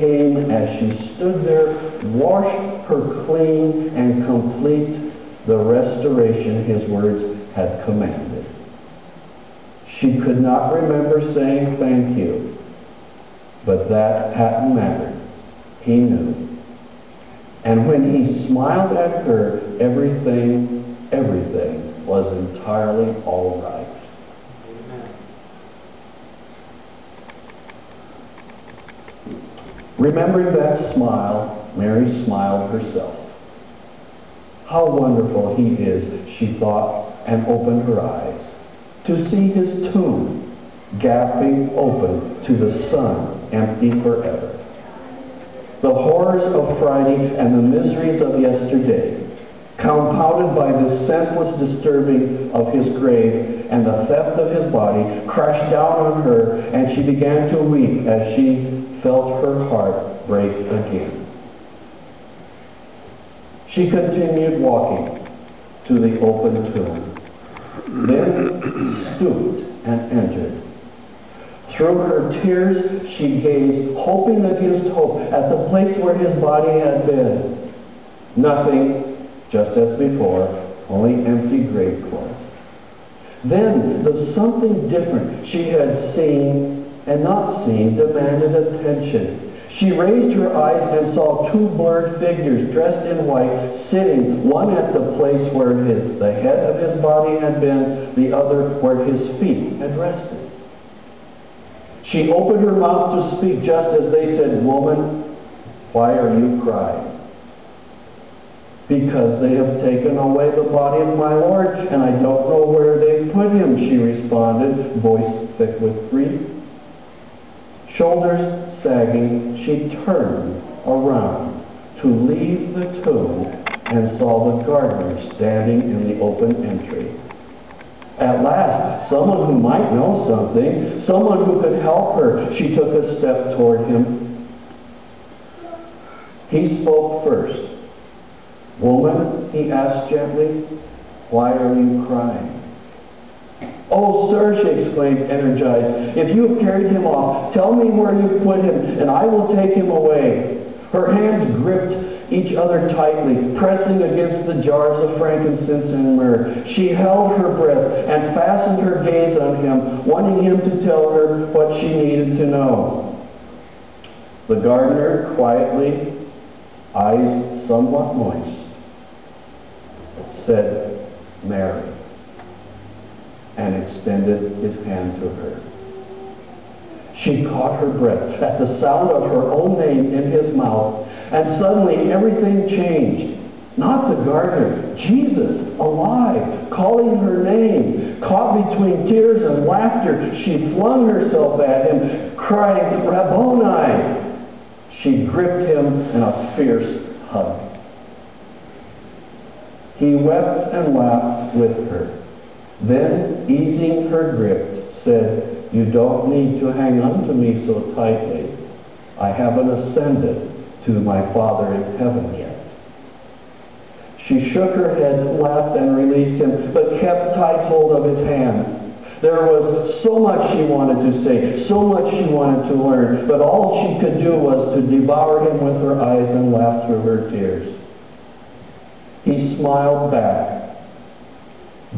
came as she stood there, washed her clean, and complete the restoration His words had commanded. She could not remember saying thank you, but that hadn't mattered. He knew. And when He smiled at her, everything was entirely all right. Amen. Remembering that smile, Mary smiled herself. How wonderful He is, she thought, and opened her eyes to see His tomb gaping open to the sun, empty forever. The horrors of Friday and the miseries of yesterday, compounded by the senseless disturbing of His grave and the theft of His body, crashed down on her, and she began to weep as she felt her heart break again. She continued walking to the open tomb, then stooped and entered. Through her tears, she gazed, hoping against hope, at the place where His body had been. Nothing, just as before, only empty grave clothes. Then the something different she had seen and not seen demanded attention. She raised her eyes and saw two blurred figures dressed in white, sitting, one at the place where the head of His body had been, the other where His feet had rested. She opened her mouth to speak just as they said, "Woman, why are you crying?" "Because they have taken away the body of my Lord, and I don't know where they put Him," she responded, voice thick with grief. Shoulders sagging, she turned around to leave the tomb and saw the gardener standing in the open entry. At last, someone who might know something, someone who could help her. She took a step toward him. He spoke first. "Woman," he asked gently, "why are you crying?" "Oh, sir," she exclaimed, energized, "if you have carried him off, tell me where you put him, and I will take him away." Her hands gripped each other tightly, pressing against the jars of frankincense and myrrh. She held her breath and fastened her gaze on him, wanting him to tell her what she needed to know. The gardener quietly, eyes somewhat moist, said, "Mary," and extended his hand to her. She caught her breath at the sound of her own name in his mouth, and suddenly everything changed. Not the gardener, Jesus, alive, calling her name. Caught between tears and laughter, she flung herself at him, crying, "Rabboni!" She gripped him in a fierce hug. He wept and laughed with her. Then, easing her grip, said, "You don't need to hang on to me so tightly. I haven't ascended to my Father in heaven yet." She shook her head, laughed, and released him, but kept tight hold of his hands. There was so much she wanted to say, so much she wanted to learn, but all she could do was to devour him with her eyes and laugh through her tears. He smiled back,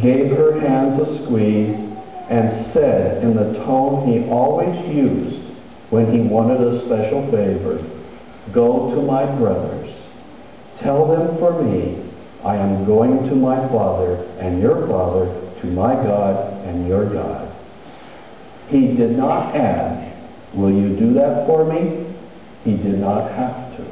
gave her hands a squeeze, and said in the tone he always used when he wanted a special favor, "Go to my brothers. Tell them for me, I am going to my Father and your Father, to my God and your God." He did not add, "Will you do that for me?" He did not have to.